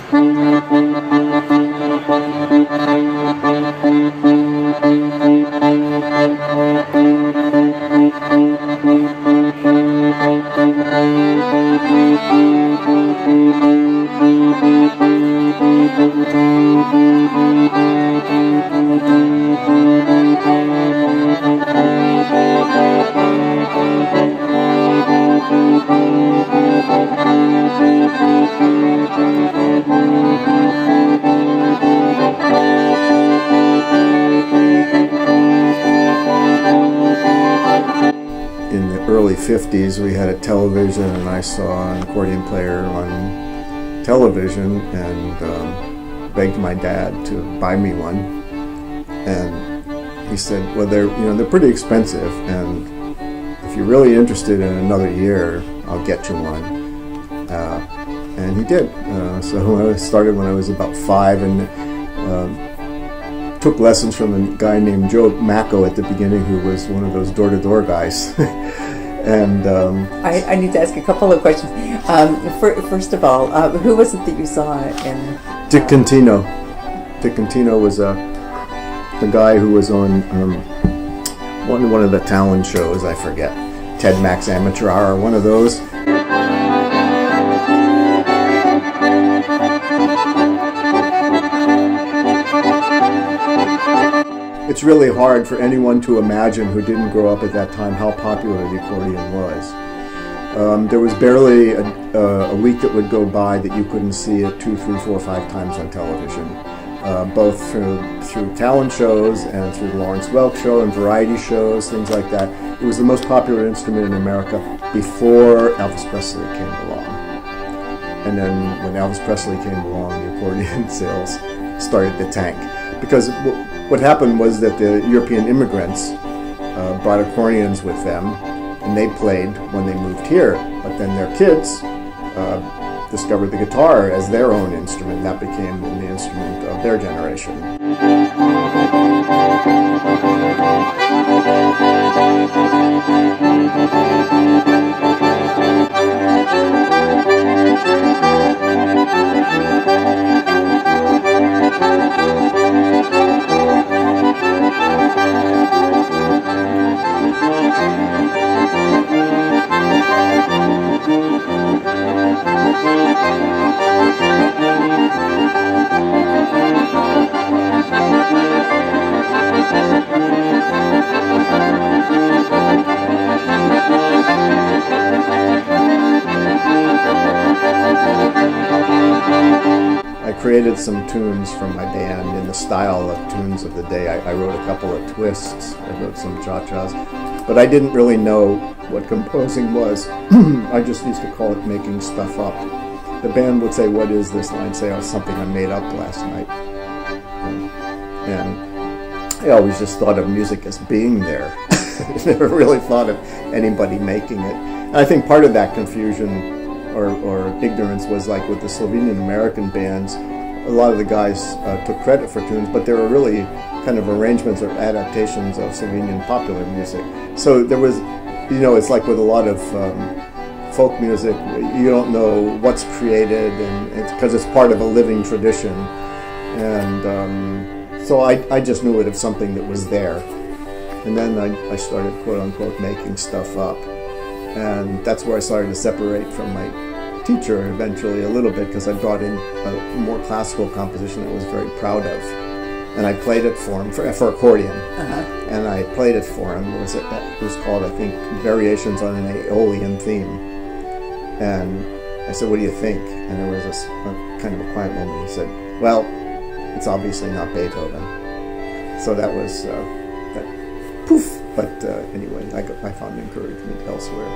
In the early 50s, we had a television, and I saw an accordion player on television and begged my dad to buy me one. And he said, well, they're pretty expensive, and if you're really interested in another year, I'll get you one. And he did. So I started when I was about 5, and took lessons from a guy named Joe Macco at the beginning, who was one of those door-to-door guys. And I need to ask a couple of questions. First of all, who was it that you saw in? Dick Contino. Dick Contino was the guy who was on one of the talent shows. I forget, Ted Mack's Amateur Hour, one of those. It's really hard for anyone to imagine who didn't grow up at that time how popular the accordion was. There was barely a week that would go by that you couldn't see it 2, 3, 4, 5 times on television, both through talent shows and through the Lawrence Welk show and variety shows, things like that. It was the most popular instrument in America before Elvis Presley came along. And then when Elvis Presley came along, the accordion sales started to tank. Because what happened was that the European immigrants brought accordions with them, and they played when they moved here. But then their kids discovered the guitar as their own instrument. That became the instrument of their generation. I created some tunes for my band in the style of tunes of the day. I wrote a couple of twists, I wrote some cha-chas, but I didn't really know what composing was. I just used to call it making stuff up. The band would say, "What is this?" And I'd say, "Oh, something I made up last night." And I always just thought of music as being there. Never really thought of anybody making it. And I think part of that confusion or ignorance was like with the Slovenian American bands, a lot of the guys took credit for tunes, but they were really kind of arrangements or adaptations of Slovenian popular music. So there was, it's like with a lot of folk music, you don't know what's created, and because it's part of a living tradition. And so I just knew it of something that was there. And then I started, quote unquote, making stuff up. And that's where I started to separate from my teacher eventually a little bit, because I brought in a more classical composition I was very proud of. And I played it for him, for accordion. And I played it for him. It was called, I think, Variations on an Aeolian Theme. And I said, "What do you think?" And there was a kind of a quiet moment. He said, "Well, it's obviously not Beethoven." So that was that poof. But anyway, I found encouragement elsewhere.